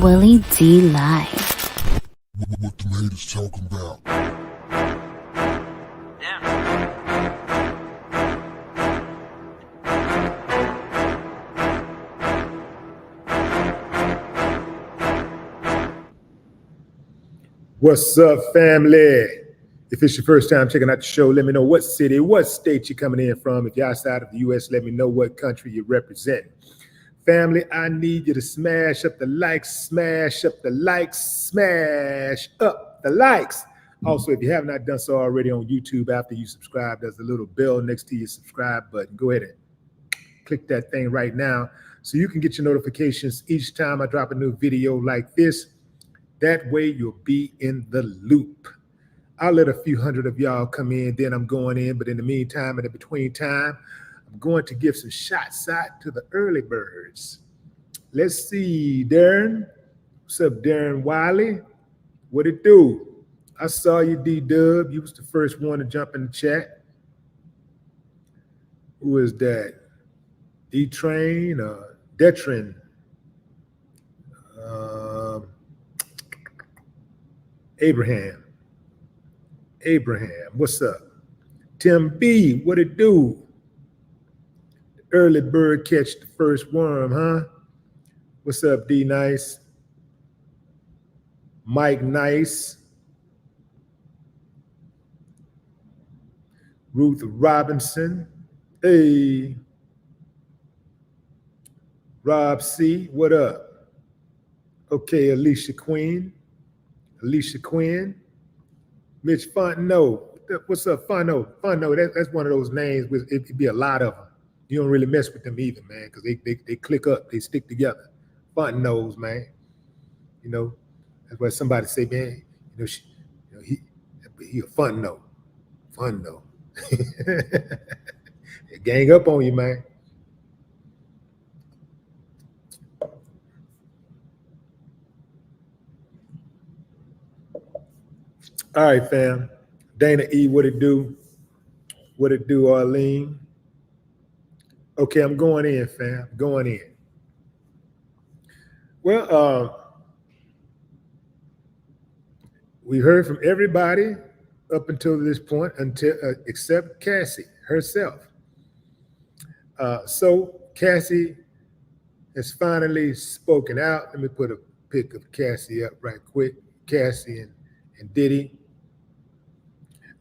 Willie D Live. What the haters talking about? What's up, family? If it's your first time checking out the show, let me know what city, what state you're coming in from. If you're outside of the U.S., let me know what country you represent. Family, I need you to smash up the likes, smash up the likes, smash up the likes. Also, if you have not done so already on YouTube, after you subscribe, there's a little bell next to your subscribe button. Go ahead and click that thing right now so you can get your notifications each time I drop a new video like this. That way you'll be in the loop. I'll let a few hundred of y'all come in, then I'm going in. But in the meantime, in the between time, I'm going to give some shots out to the early birds. Let's see, Darren. What's up, Darren Wiley? What it do? I saw you, D-Dub. You was the first one to jump in the chat. Who is that? D-Train or Detrin? Abraham, what's up? Tim B, what it do? Early bird catch the first worm, huh? What's up, D Nice? Mike Nice. Ruth Robinson. Hey. Rob C, what up? Okay, Alicia Quinn. Mitch Fontenot. What's up, Fontenot? That's one of those names. It could be a lot of them. You don't really mess with them either, man, because they click up. They stick together. Fontenot, man. You know, that's why somebody say, man, he a Fontenot. Fontenot. They gang up on you, man. All right, fam. Dana E, what it do? What it do, Arlene? Okay, I'm going in, fam. Going in. Well, we heard from everybody up until this point, except Cassie herself. So Cassie has finally spoken out. Let me put a pic of Cassie up right quick. Cassie and Diddy.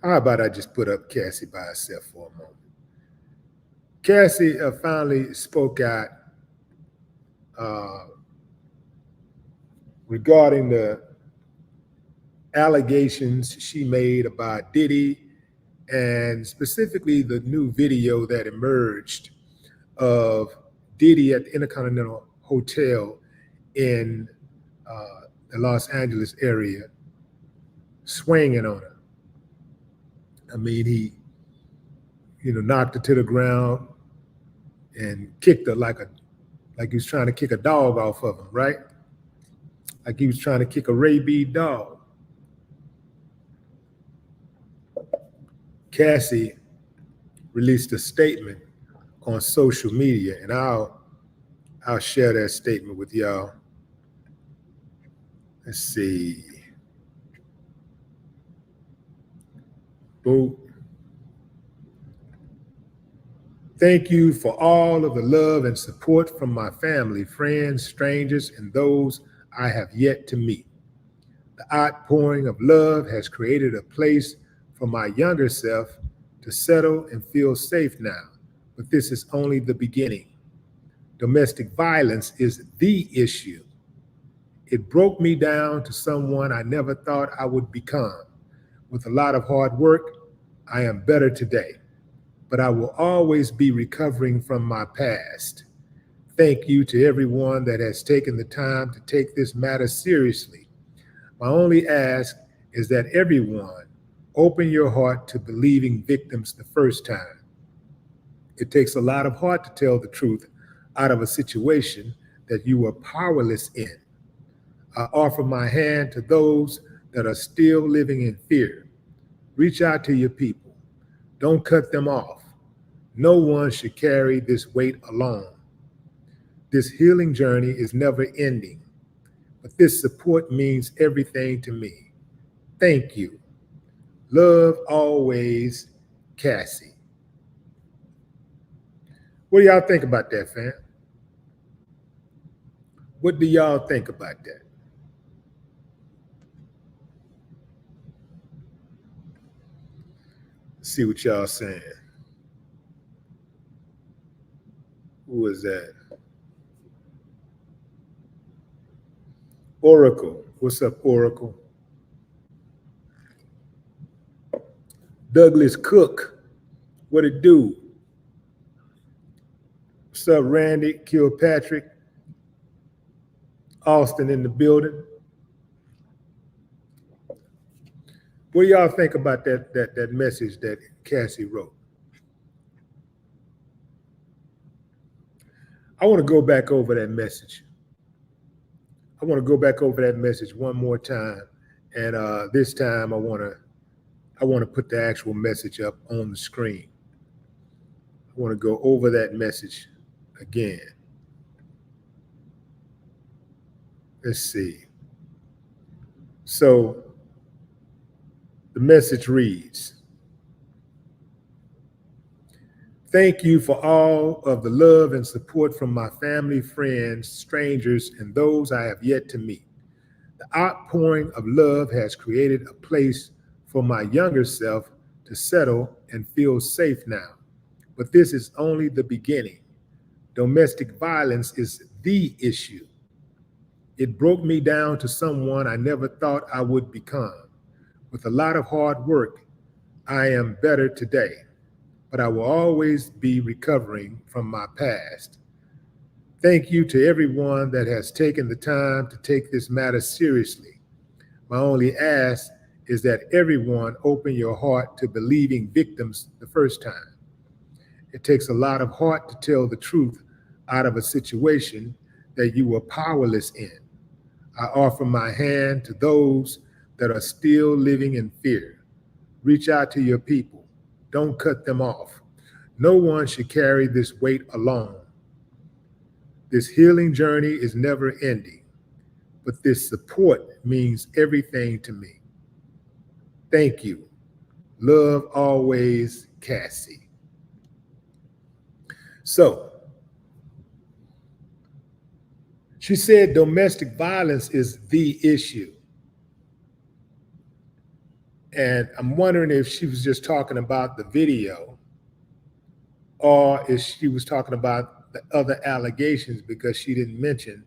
How about I just put up Cassie by herself for a moment? Cassie finally spoke out regarding the allegations she made about Diddy, and specifically the new video that emerged of Diddy at the Intercontinental Hotel in the Los Angeles area, swinging on her. I mean, he, knocked her to the ground and kicked her like he was trying to kick a dog off of him, right? Like he was trying to kick a rabid dog. Cassie released a statement on social media, and I'll share that statement with y'all. Let's see. Boom. Thank you for all of the love and support from my family, friends, strangers, and those I have yet to meet. The outpouring of love has created a place for my younger self to settle and feel safe now, but this is only the beginning. Domestic violence is the issue. It broke me down to someone I never thought I would become. With a lot of hard work, I am better today, but I will always be recovering from my past. Thank you to everyone that has taken the time to take this matter seriously. My only ask is that everyone open your heart to believing victims the first time. It takes a lot of heart to tell the truth out of a situation that you were powerless in. I offer my hand to those that are still living in fear. Reach out to your people. Don't cut them off. No one should carry this weight alone. This healing journey is never ending. but this support means everything to me. Thank you. Love always, Cassie. What do y'all think about that, fam? What do y'all think about that? Let's see what y'all saying. Who is that? Oracle. What's up, Oracle? Douglas Cook. What it do? What's up, Randy? Kilpatrick? Austin in the building. What do y'all think about that message that Cassie wrote? I want to go back over that message. I want to go back over that message one more time, and this time I want to put the actual message up on the screen. I want to go over that message again. Let's see. So the message reads, thank you for all of the love and support from my family, friends, strangers, and those I have yet to meet. The outpouring of love has created a place for my younger self to settle and feel safe now. But this is only the beginning. Domestic violence is the issue. It broke me down to someone I never thought I would become. With a lot of hard work, I am better today, but I will always be recovering from my past. Thank you to everyone that has taken the time to take this matter seriously. My only ask is that everyone open your heart to believing victims the first time. It takes a lot of heart to tell the truth out of a situation that you were powerless in. I offer my hand to those that are still living in fear. Reach out to your people. Don't cut them off. No one should carry this weight alone. This healing journey is never ending, but this support means everything to me. Thank you. Love always, Cassie. So, she said domestic violence is the issue. And I'm wondering if she was just talking about the video or if she was talking about the other allegations, because she didn't mention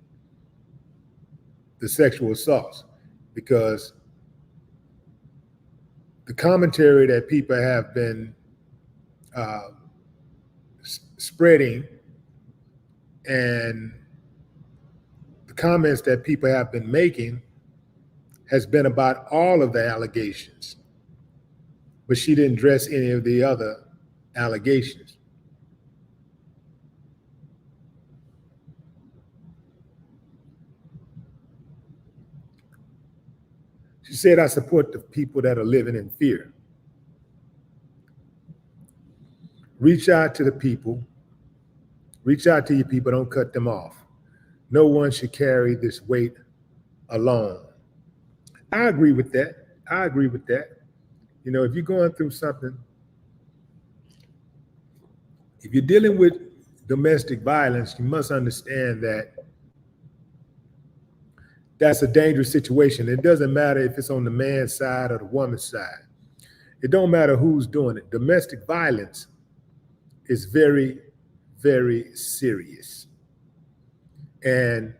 the sexual assaults. Because the commentary that people have been spreading and the comments that people have been making has been about all of the allegations, but she didn't address any of the other allegations. She said, I support the people that are living in fear. Reach out to the people. Reach out to your people. Don't cut them off. No one should carry this weight alone. I agree with that. I agree with that. You know, if you're going through something, if you're dealing with domestic violence, you must understand that that's a dangerous situation. It doesn't matter if it's on the man's side or the woman's side. It don't matter who's doing it. Domestic violence is very, very serious. And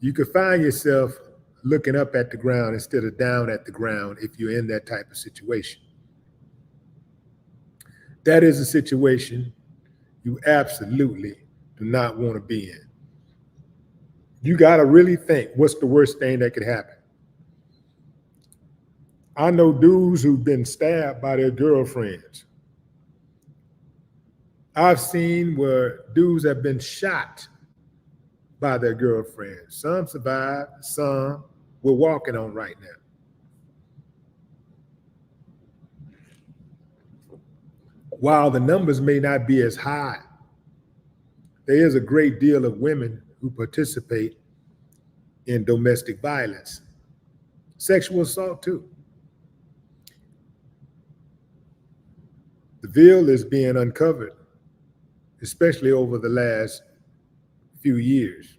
you could find yourself looking up at the ground instead of down at the ground if you're in that type of situation. That is a situation you absolutely do not want to be in. You got to really think, what's the worst thing that could happen? I know dudes who've been stabbed by their girlfriends. I've seen where dudes have been shot by their girlfriends. Some survived, some we're walking on right now. While the numbers may not be as high, there is a great deal of women who participate in domestic violence, sexual assault too. The veil is being uncovered, especially over the last few years.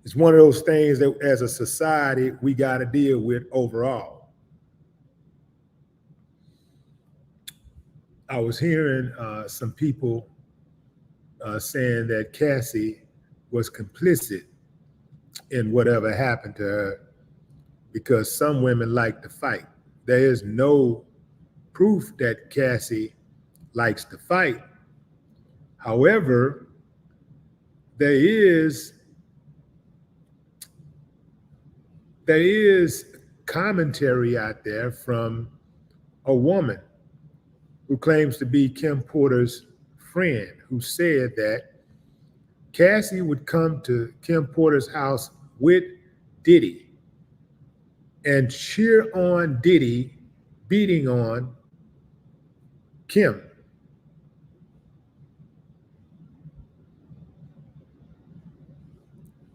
It's one of those things that as a society, we got to deal with overall. I was hearing some people saying that Cassie was complicit in whatever happened to her because some women like to fight. There is no proof that Cassie likes to fight. However, there is commentary out there from a woman who claims to be Kim Porter's friend, who said that Cassie would come to Kim Porter's house with Diddy and cheer on Diddy beating on Kim.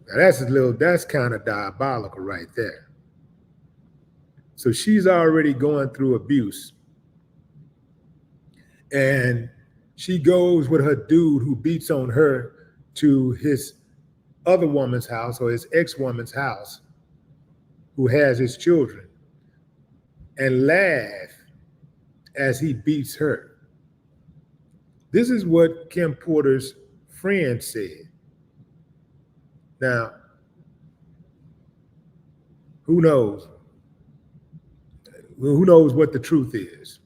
Now that's kind of diabolical right there. So she's already going through abuse. And she goes with her dude who beats on her to his other woman's house or his ex-woman's house who has his children and laugh as he beats her. This is what Kim Porter's friend said. Now, who knows? Who knows what the truth is?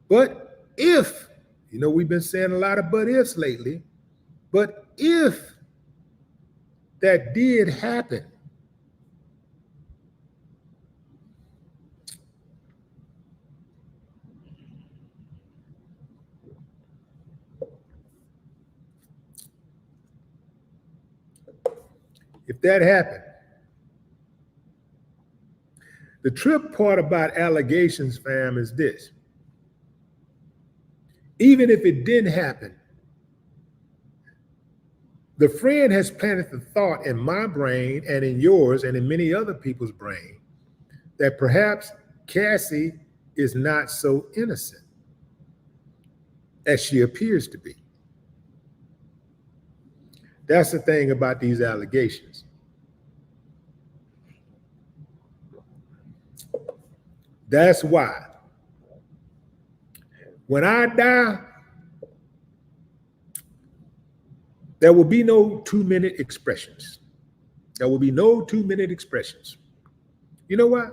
But if, we've been saying a lot of but ifs lately, but if that did happen, the trip part about allegations, fam, is this. Even if it didn't happen, the friend has planted the thought in my brain and in yours and in many other people's brain that perhaps Cassie is not so innocent as she appears to be. That's the thing about these allegations. That's why when I die, there will be no 2-minute expressions. There will be no 2-minute expressions. You know why?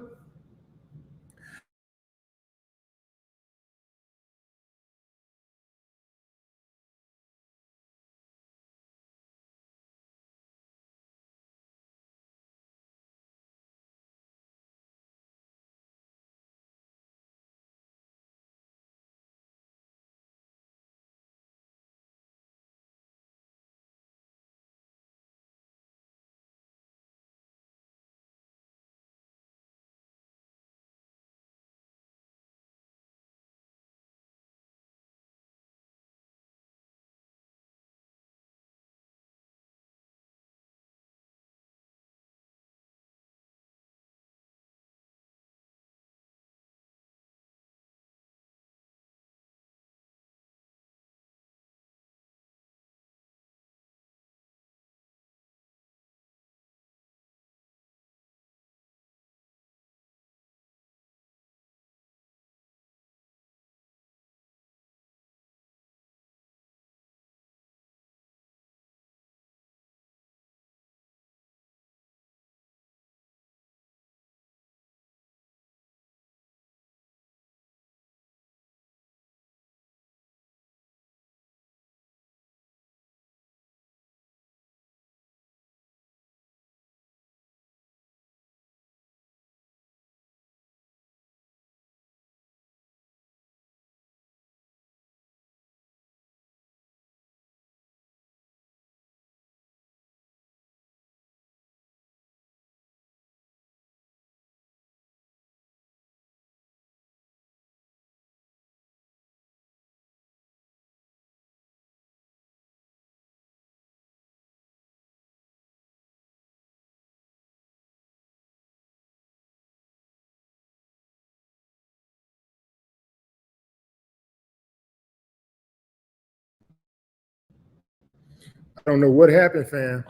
I don't know what happened, fam,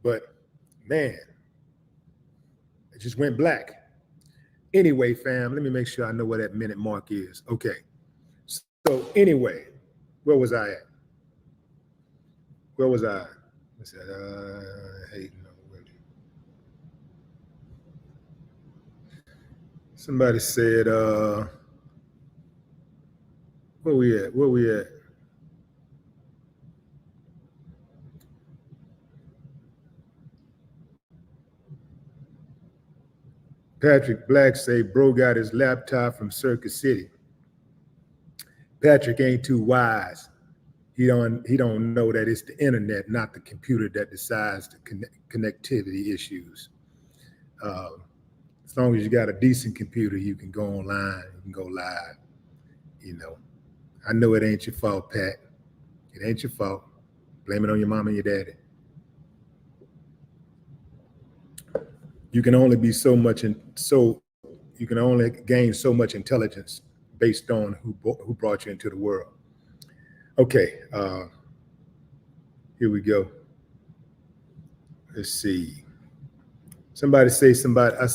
but man, it just went black. Anyway, fam, let me make sure I know where that minute mark is. Okay. So anyway, where was I at? Where was I? I said, hating on Willie. Somebody said, where we at? Where we at? Patrick Black say, bro got his laptop from Circuit City. Patrick ain't too wise. He don't know that it's the internet, not the computer, that decides the connectivity issues. As long as you got a decent computer, you can go online, you can go live. You know, I know it ain't your fault, Pat. It ain't your fault. Blame it on your mom and your daddy. You can only be so much, you can only gain so much intelligence based on who brought you into the world. Okay, here we go. Let's see. Somebody say somebody. I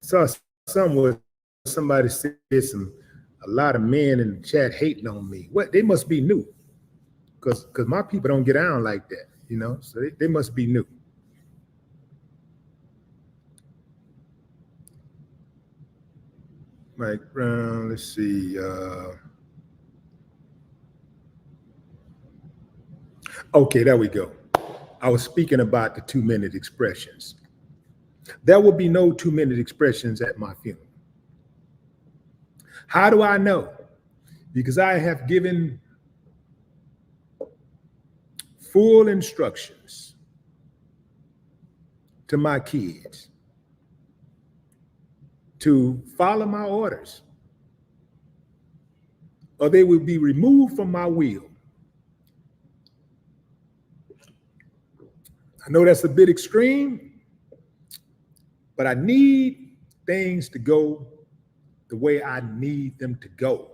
saw somewhere somebody said a lot of men in the chat hating on me. What? They must be new, because my people don't get down like that, you know. So they must be new. Mike Brown. Let's see. Okay, there we go. I was speaking about the 2-minute expressions. There will be no 2-minute expressions at my funeral. How do I know? Because I have given full instructions to my kids to follow my orders, or they will be removed from my will. I know that's a bit extreme, but I need things to go the way I need them to go.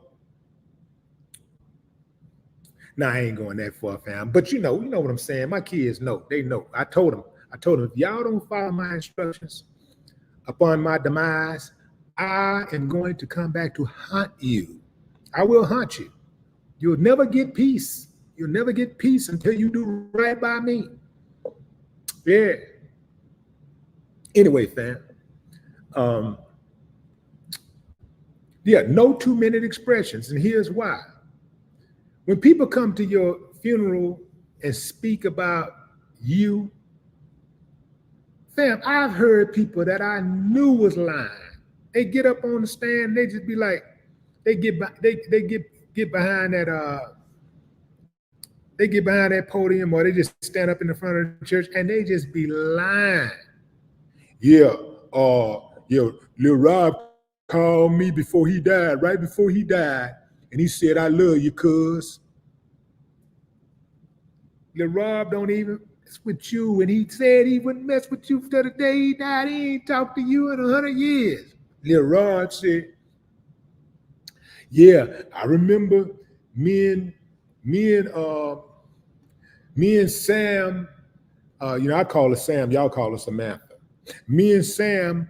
Now, I ain't going that far, fam, but you know what I'm saying. My kids know, they know. I told them, if y'all don't follow my instructions upon my demise, I am going to come back to hunt you. I will hunt you. You'll never get peace. You'll never get peace until you do right by me. Yeah. Anyway, fam. Yeah, no 2-minute expressions, and here's why. When people come to your funeral and speak about you, fam, I've heard people that I knew was lying. They get up on the stand, they just be like, they get behind that they get behind that podium, or they just stand up in the front of the church and they just be lying. Yeah, Lil Rob called me before he died, right before he died, and he said, I love you, cuz. Lil Rob don't even mess with you, and he said he wouldn't mess with you till the day he died. He ain't talked to you in 100 years. Lil Rob said, yeah, I remember me and Sam, I call her Sam, y'all call her Samantha. Me and Sam,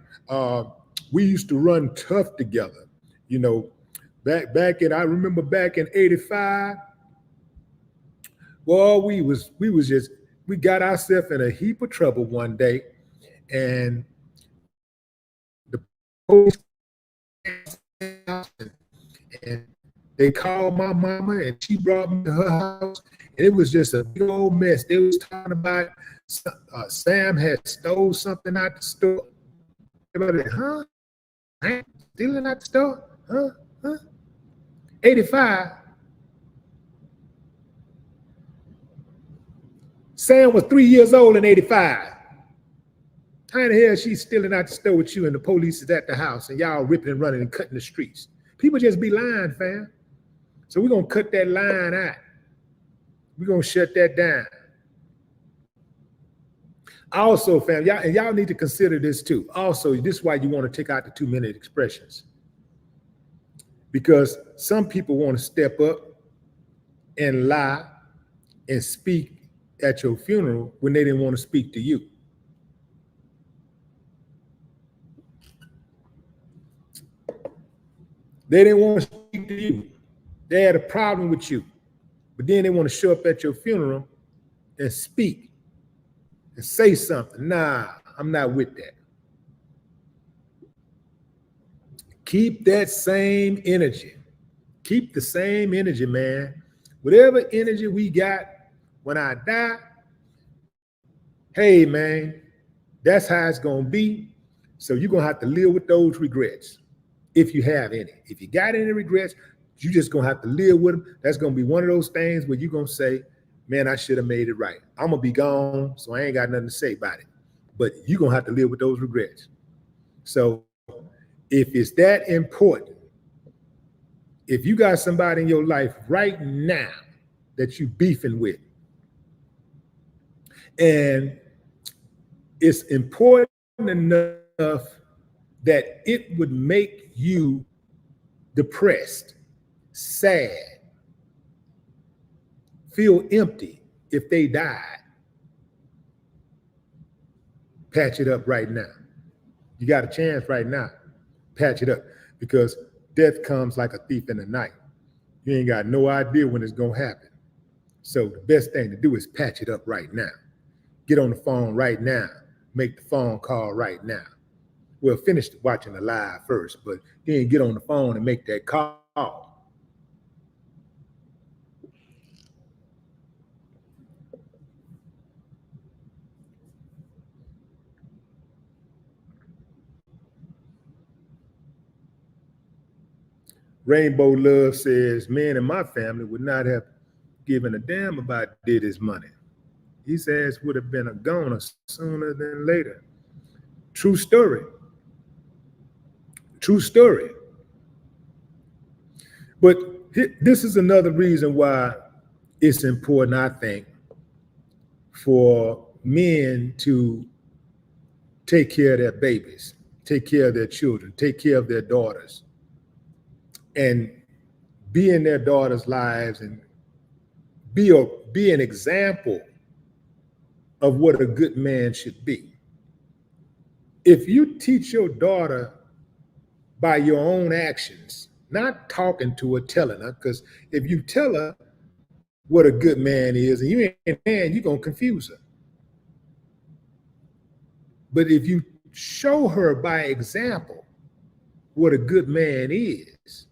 we used to run tough together. You know, I remember back in '85. Well, we got ourselves in a heap of trouble one day, and the police and they called my mama, and she brought me to her house, and it was just a big old mess. They was talking about Sam had stole something out the store. Everybody, huh? Stealing out the store? Huh? 85. Sam was 3 years old in 85. How in the hell she's stealing out the store with you and the police is at the house and y'all ripping and running and cutting the streets? People just be lying, fam. So we're going to cut that line out. We're going to shut that down. Also, fam, y'all need to consider this too. Also, this is why you want to take out the 2-minute expressions. Because some people want to step up and lie and speak at your funeral when they didn't want to speak to you. They didn't want to speak to you. They had a problem with you. But then they want to show up at your funeral and speak and say something. Nah, I'm not with that. Keep that same energy. Keep the same energy, man. Whatever energy we got when I die, hey, man, that's how it's going to be. So you're going to have to live with those regrets if you have any. If you got any regrets, you're just going to have to live with them. That's going to be one of those things where you're going to say, man, I should have made it right. I'm going to be gone, so I ain't got nothing to say about it. But you're going to have to live with those regrets. So if it's that important, if you got somebody in your life right now that you beefing with, and it's important enough that it would make you depressed, sad, feel empty if they died, patch it up right now. You got a chance right now, patch it up, because death comes like a thief in the night. You ain't got no idea when it's gonna happen. So the best thing to do is patch it up right now. Get on the phone right now. Make the phone call right now. Well, finish watching the live first, but then get on the phone and make that call. Rainbow Love says, men in my family would not have given a damn about Diddy's money. His ass would have been a goner sooner than later. True story. True story. But this is another reason why it's important, I think, for men to take care of their babies, take care of their children, take care of their daughters, and be in their daughters' lives and be an example of what a good man should be. If you teach your daughter by your own actions, not talking to her, telling her, because if you tell her what a good man is and you ain't a man, you're going to confuse her. But if you show her by example what a good man is,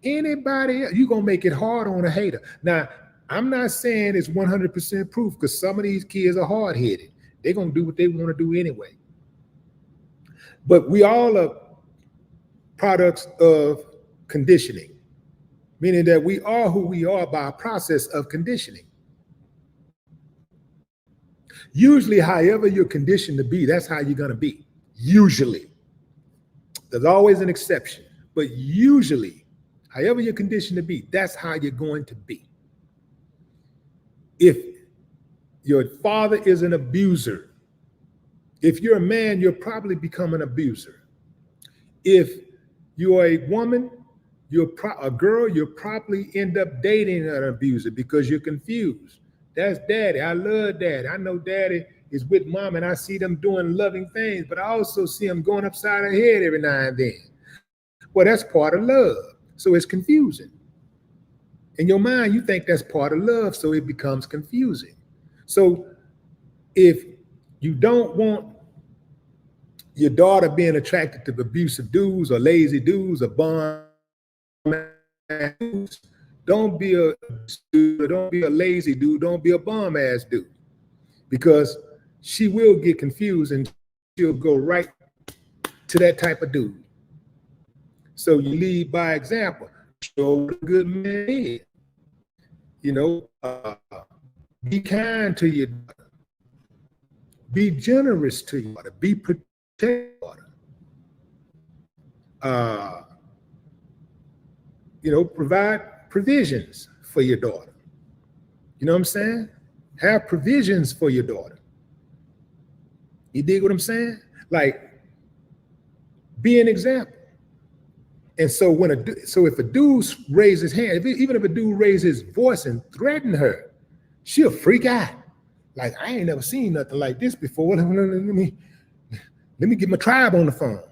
anybody else, you're going to make it hard on a hater. Now, I'm not saying it's 100% proof, because some of these kids are hard-headed. They're going to do what they want to do anyway. But we all are products of conditioning, meaning that we are who we are by a process of conditioning. Usually, however you're conditioned to be, that's how you're going to be. Usually. There's always an exception, but usually, however you're conditioned to be, that's how you're going to be. If your father is an abuser, if you're a man, you'll probably become an abuser. If you're a woman, a girl, you'll probably end up dating an abuser because you're confused. That's daddy. I love daddy. I know daddy is with mom and I see them doing loving things, but I also see them going upside her head every now and then. Well, that's part of love. So it's confusing. In your mind, you think that's part of love, so it becomes confusing. So if you don't want your daughter being attracted to abusive dudes or lazy dudes or bum dudes, don't be a lazy dude, don't be a bum ass dude, because she will get confused and she'll go right to that type of dude. So you lead by example. Show what a good man is. You know, be kind to your daughter. Be generous to your daughter. Be protective of her. You know, provide provisions for your daughter. You know what I'm saying? Have provisions for your daughter. You dig what I'm saying? Like, be an example. And so if a dude raises his hand, even if a dude raises his voice and threaten her, she'll freak out. Like, I ain't never seen nothing like this before. Let me get my tribe on the phone.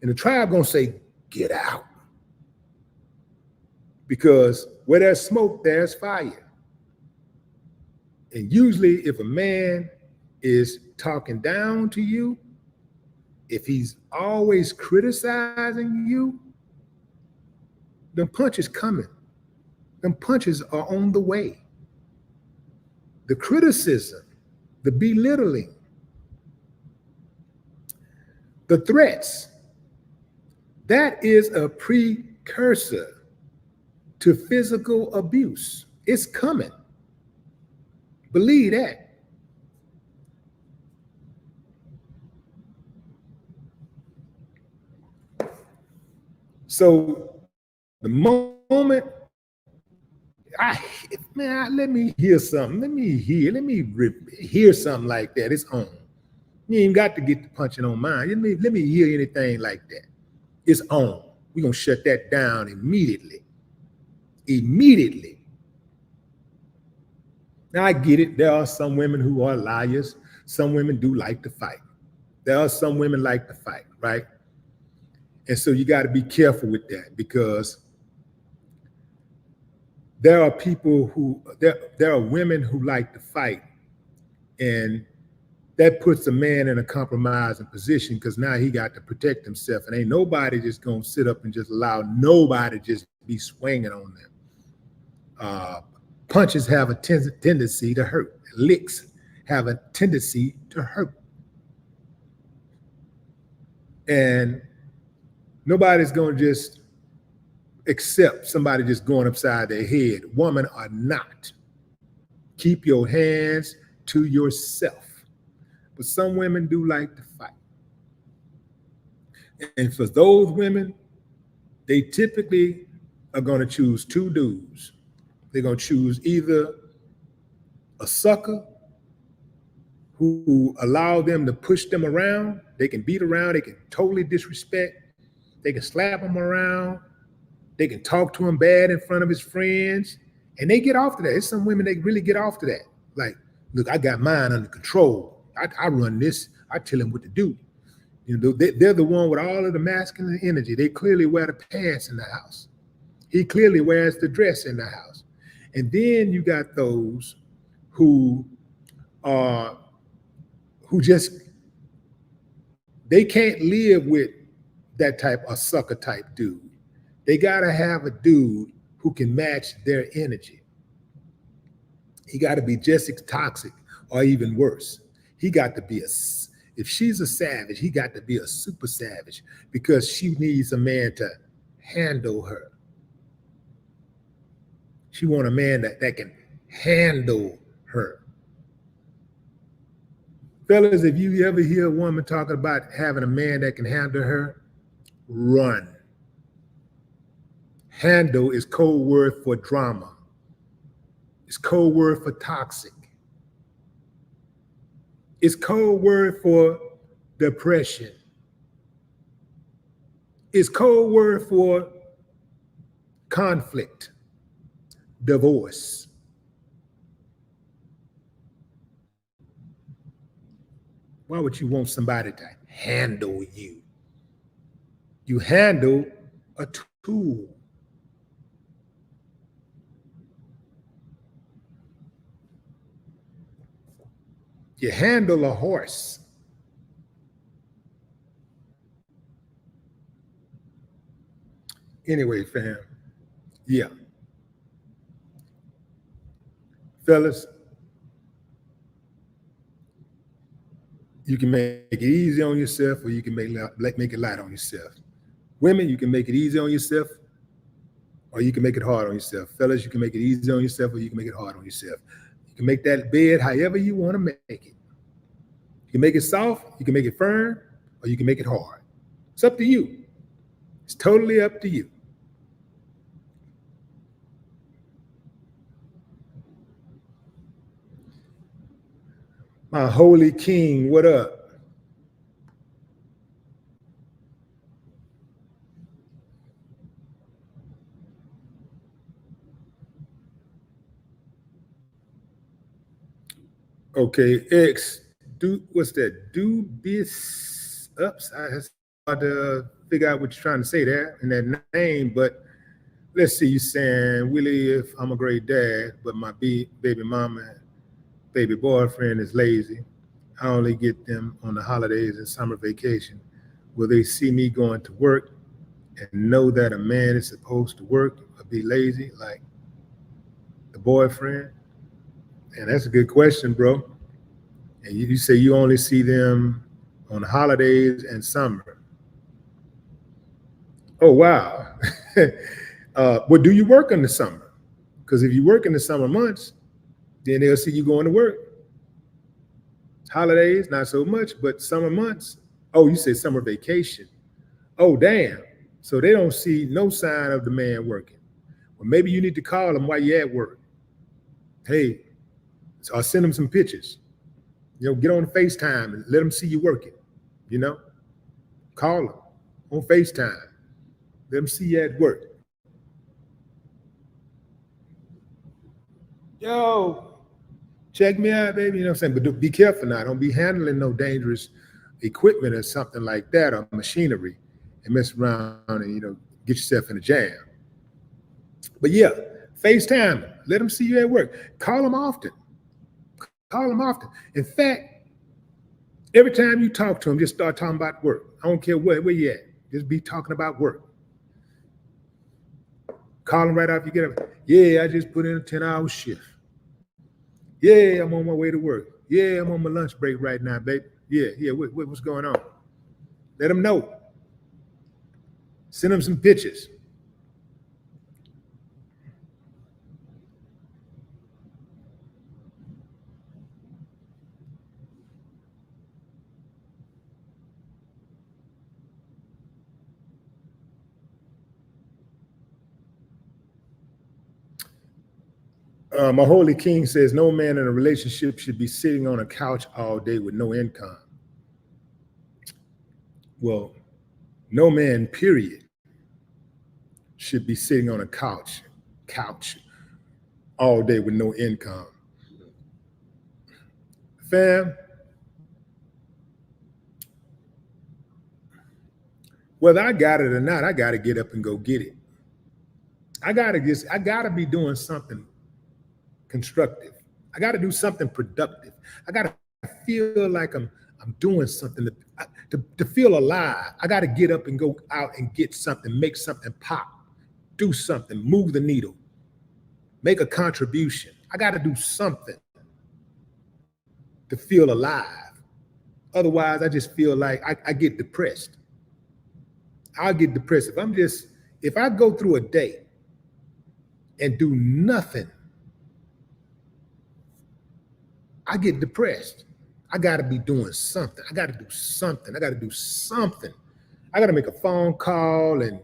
And the tribe gonna say, get out. Because where there's smoke, there's fire. And usually if a man is talking down to you, if he's always criticizing you, them punches coming. Them punches are on the way. The criticism, the belittling, the threats, that is a precursor to physical abuse. It's coming. Believe that. So the moment let me hear something. Let me hear something like that. It's on. You ain't got to get the punching on mine. Let me hear anything like that. It's on. We're gonna shut that down immediately. Immediately. Now I get it. There are some women who are liars. Some women do like to fight. There are some women like to fight, right? And so you got to be careful with that, because there are people who there are women who like to fight, and that puts a man in a compromising position, because now he got to protect himself, and ain't nobody just gonna sit up and just allow nobody just be swinging on them. Punches have a tendency to hurt. Licks have a tendency to hurt, and nobody's gonna just accept somebody just going upside their head, woman or not. Keep your hands to yourself. But some women do like to fight. And for those women, they typically are going to choose two dudes. They're going to choose either a sucker who allow them to push them around. They can beat around, they can totally disrespect, they can slap them around, they can talk to him bad in front of his friends, and they get off to that. There's some women, they really get off to that. Like, look, I got mine under control. I run this. I tell him what to do. You know, they're the one with all of the masculine energy. They clearly wear the pants in the house. He clearly wears the dress in the house. And then you got those who just, they can't live with that type of sucker type dude. They got to have a dude who can match their energy. He got to be just as toxic or even worse. He got to be if she's a savage, he got to be a super savage, because she needs a man to handle her. She wants a man that can handle her. Fellas, if you ever hear a woman talking about having a man that can handle her, run. Handle is code word for drama. It's code word for toxic. It's code word for depression. It's code word for conflict, divorce. Why would you want somebody to handle you? You handle a tool. You handle a horse. Anyway, fam, yeah. Fellas, you can make it easy on yourself, or you can make it light on yourself. Women, you can make it easy on yourself, or you can make it hard on yourself. Fellas, you can make it easy on yourself, or you can make it hard on yourself. You can make that bed however you want to make it. You can make it soft, you can make it firm, or you can make it hard. It's up to you. It's totally up to you. My holy king, what up? Okay, X, what's that? Do this ups. It's hard to figure out what you're trying to say there in that name, but let's see, you saying, Willie, if I'm a great dad, but my baby mama and baby boyfriend is lazy, I only get them on the holidays and summer vacation. Will they see me going to work and know that a man is supposed to work or be lazy like the boyfriend? And that's a good question, bro. And you say you only see them on holidays and summer. Oh, wow. Well, do you work in the summer? Because if you work in the summer months, then they'll see you going to work. Holidays, not so much, but summer months. Oh, you say summer vacation. Oh, damn. So they don't see no sign of the man working. Well, maybe you need to call them while you're at work. Hey, or send them some pictures. Get on FaceTime and let them see you working. Call them on FaceTime. Let them see you at work. Yo, check me out, baby. You know what I'm saying? But be careful now. Don't be handling no dangerous equipment or something like that or machinery and mess around and, get yourself in a jam. But yeah, FaceTime. Let them see you at work. Call them often. Call them often. In fact, every time you talk to them, just start talking about work. I don't care where you at. Just be talking about work. Call them right after you get up. Yeah, I just put in a 10-hour shift. Yeah, I'm on my way to work. Yeah, I'm on my lunch break right now, baby. Yeah, what's going on? Let them know. Send them some pictures. My holy king says no man in a relationship should be sitting on a couch all day with no income. Well, no man, period, should be sitting on a couch all day with no income. Fam, whether I got it or not, I got to get up and go get it. I got to be doing something constructive. I got to do something productive. I got to feel like I'm doing something to feel alive. I got to get up and go out and get something, make something pop, do something, move the needle, make a contribution. I got to do something to feel alive. Otherwise, I just feel like I get depressed. I'll get depressed if I go through a day and do nothing. I get depressed. I got to be doing something. I got to do something. I got to do something. I got to make a phone call and,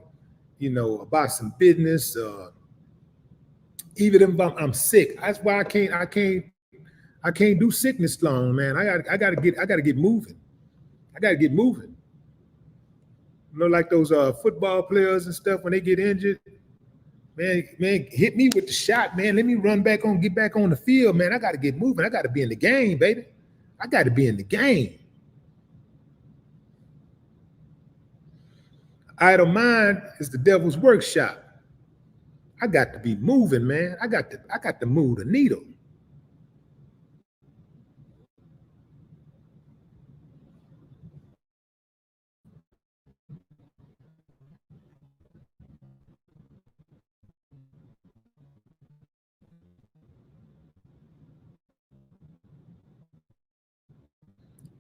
about some business. Even if I'm sick, that's why I can't do sickness long, man. I got to get moving. I got to get moving. Like those football players and stuff when they get injured. Man, hit me with the shot, man. Let me get back on the field, man. I got to get moving. I got to be in the game, baby. I got to be in the game. Idle mind is the devil's workshop. I got to be moving, man. I got to move the needle.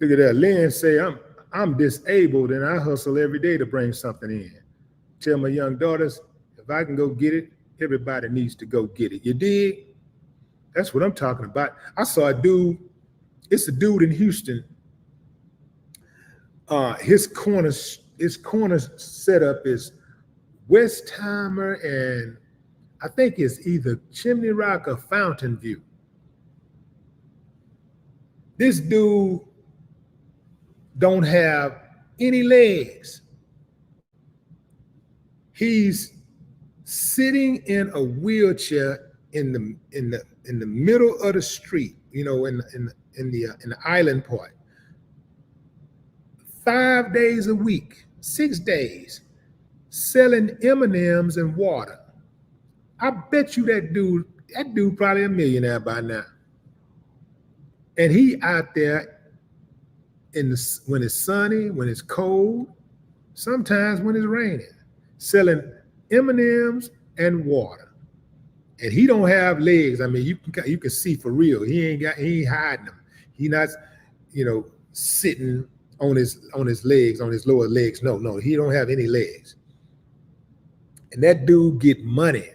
Look at that. Lynn say, I'm disabled and I hustle every day to bring something in. Tell my young daughters, if I can go get it, everybody needs to go get it. You dig? That's what I'm talking about. I saw a dude. It's a dude in Houston. His corner setup is Westheimer and I think it's either Chimney Rock or Fountain View. This dude don't have any legs. He's sitting in a wheelchair in the middle of the street, in in the island part, 5 days a week, 6 days, selling M&Ms and water. I bet you that dude probably a millionaire by now. And he out there when it's sunny, when it's cold, sometimes when it's raining, selling M&Ms and water. And he don't have legs. I mean, you can see for real. He ain't hiding them. He not, sitting on his legs, on his lower legs. No, he don't have any legs. And that dude get money.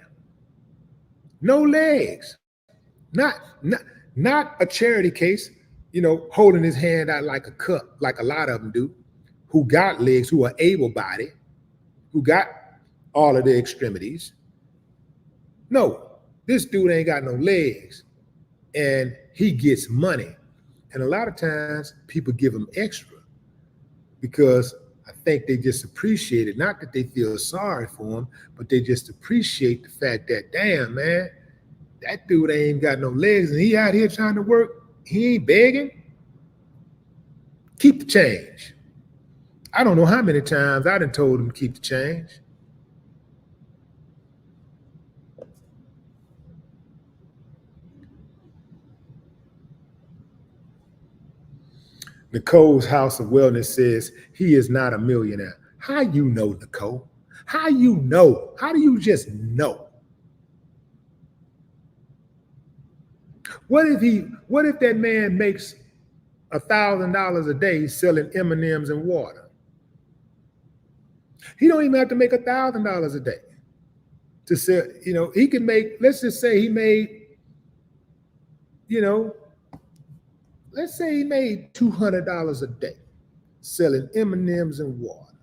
No legs. Not a charity case, holding his hand out like a cup, like a lot of them do, who got legs, who are able-bodied, who got all of their extremities. No, this dude ain't got no legs, and he gets money. And a lot of times people give him extra because I think they just appreciate it. Not that they feel sorry for him, but they just appreciate the fact that, damn, man, that dude ain't got no legs and he out here trying to work. He ain't begging. Keep the change. I don't know how many times I done told him to keep the change. Nicole's House of Wellness says he is not a millionaire. How you know, Nicole? How you know? How do you just know? What if that man makes $1,000 a day selling M&Ms and water? He don't even have to make $1,000 a day to sell. He can make, let's just say he made, let's say he made $200 a day selling M&Ms and water.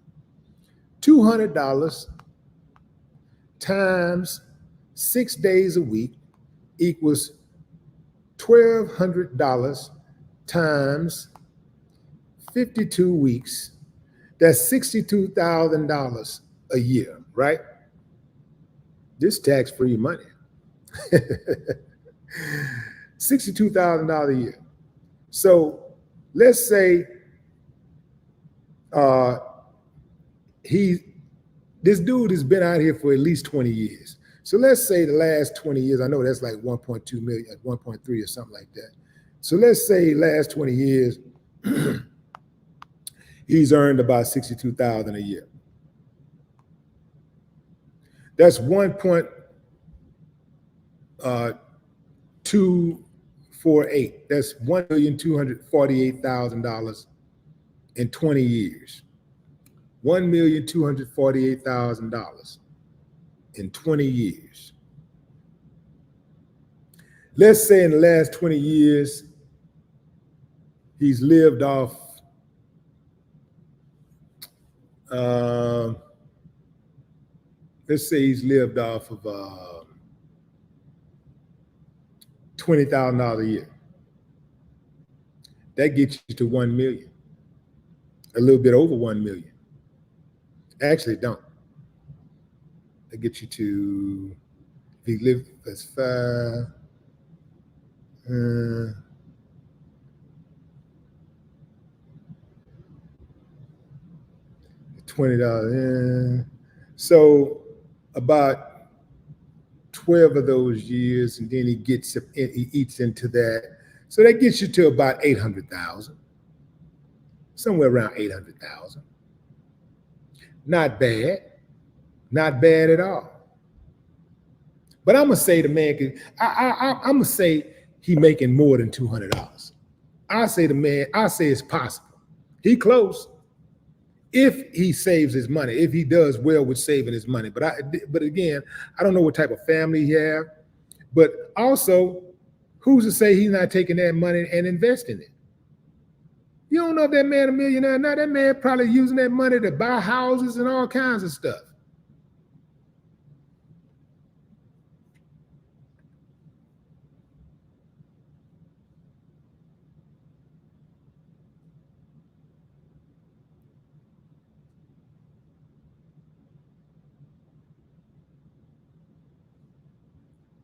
$200 times 6 days a week equals $1,200 times 52 weeks. That's $62,000 a year, right? This tax-free money. $62,000 a year. So let's say this dude has been out here for at least 20 years. So let's say the last 20 years, I know that's like 1.2 million, 1.3 or something like that. So let's say last 20 years, he's earned about $62,000 a year. That's 1.248. That's $1,248,000 in 20 years. $1,248,000 in 20 years. Let's say in the last 20 years, he's lived off let's say he's lived off of $20,000 a year. That gets you to 1 million, a little bit over 1 million. Actually, don't. That gets you to, if he lived, that's $5. $20. So about 12 of those years, and then he eats into that. So that gets you to about 800,000, somewhere around 800,000. Not bad, not bad at all. But I'm gonna say the man I'm gonna say he making more than $200. I say it's possible. He close. If he saves his money, if he does well with saving his money. But again, I don't know what type of family he have. But also, who's to say he's not taking that money and investing it? You don't know if that man a millionaire or not. That man probably using that money to buy houses and all kinds of stuff.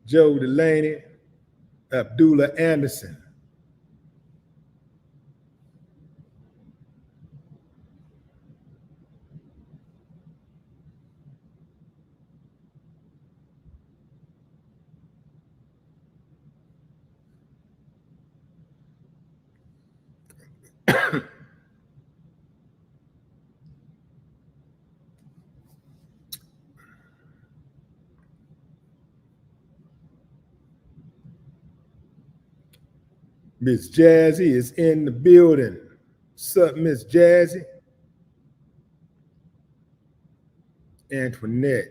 Joe Delaney, Abdullah Anderson. Miss Jazzy is in the building. What's up, Miss Jazzy? Antoinette.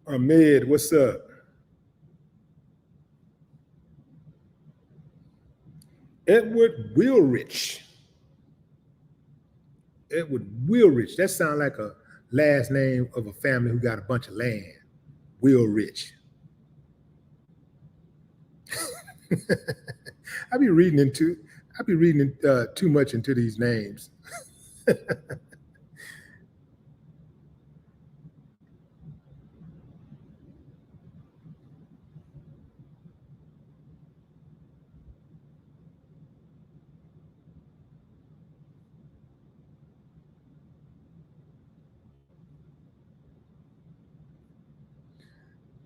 Ahmed, what's up? Edward Wilrich. Edward Wilrich. That sounds like a last name of a family who got a bunch of land. Wilrich. I be reading too much into these names.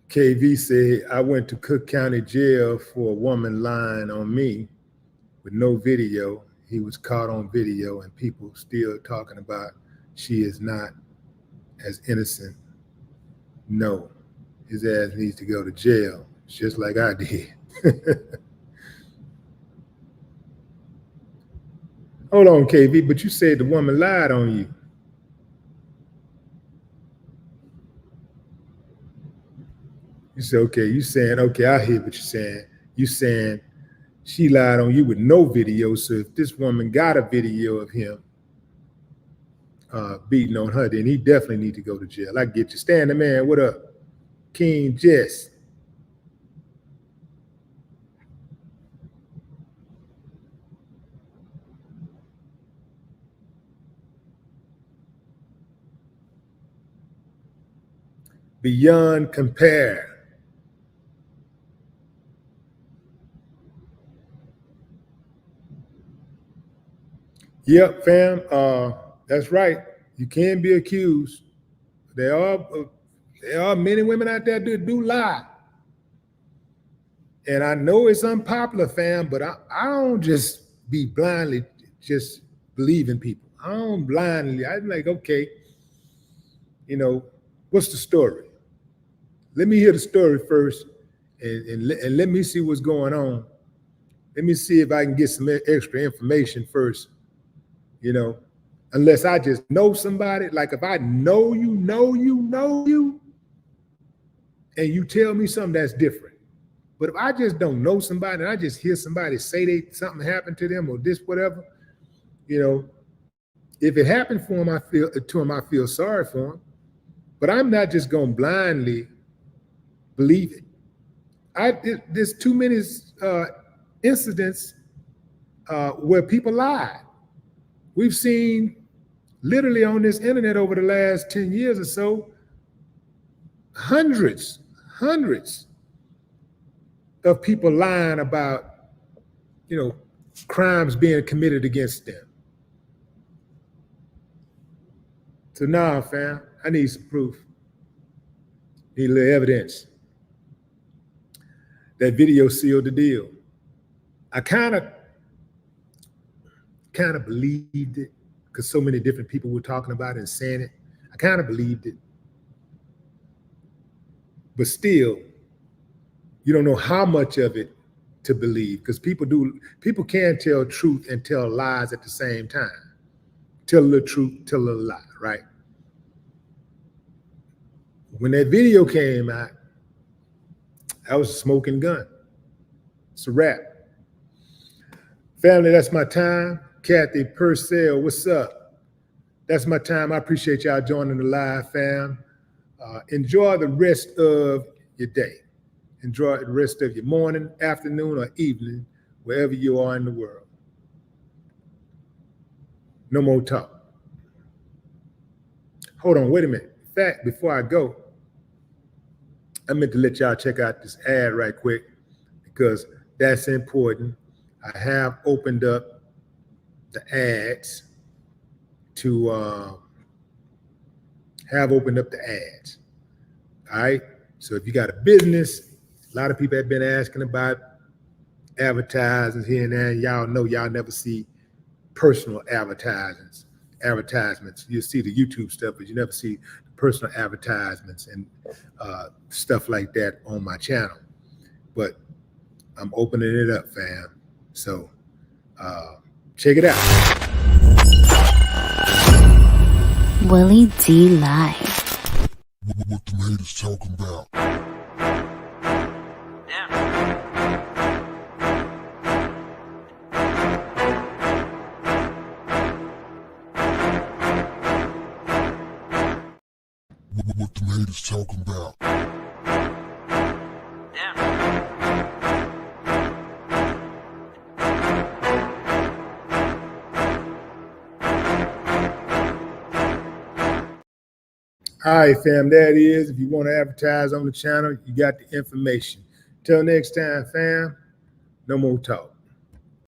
KV said, I went to Cook County Jail for a woman lying on me with no video. He was caught on video and people still talking about she is not as innocent. No, his ass needs to go to jail, just like I did. Hold on, KV, but you said the woman lied on you. You said, okay, you saying, okay, I hear what you're saying. You saying she lied on you with no video. So if this woman got a video of him beating on her, then he definitely need to go to jail. I get you. Stan the man, what up? King Jess. Beyond compare. Yep, fam. That's right. You can be accused. There are many women out there that do lie. And I know it's unpopular, fam, but I don't just be blindly just believing people. I don't blindly. I'm like, okay, you know, what's the story? Let me hear the story first, and let me see what's going on. Let me see if I can get some extra information first, you know, unless I just know somebody. Like if I know you, and you tell me something that's different. But if I just don't know somebody and I just hear somebody say something happened to them or this, whatever, you know, if it happened for him, I feel sorry for him. But I'm not just going to blindly believe it. There's too many incidents where people lie. We've seen literally on this internet over the last 10 years or so, hundreds of people lying about, you know, crimes being committed against them. So now, fam, I need some proof. Need a little evidence. That video sealed the deal. I kind of believed it because so many different people were talking about it and saying it. I kind of believed it. But still, you don't know how much of it to believe because people can tell truth and tell lies at the same time. Tell a little truth, tell a little lie, right? When that video came out, that was a smoking gun. It's a wrap. Family, that's my time. Kathy Purcell, what's up? That's my time. I appreciate y'all joining the live, fam. Enjoy the rest of your day. Enjoy the rest of your morning, afternoon, or evening, wherever you are in the world. No more talk. Hold on, wait a minute. In fact, before I go, I meant to let y'all check out this ad right quick because that's important. I have opened up the ads to All right. So if you got a business, a lot of people have been asking about advertisements here and there. Y'all know y'all never see personal advertisements. You see the YouTube stuff, but you never see personal advertisements and stuff like that on my channel. But I'm opening it up, fam. So check it out. Willie D Live. What the haters talking about? What the haters talking about? All right, fam, that is. If you want to advertise on the channel, you got the information. Till next time, fam, no more talk.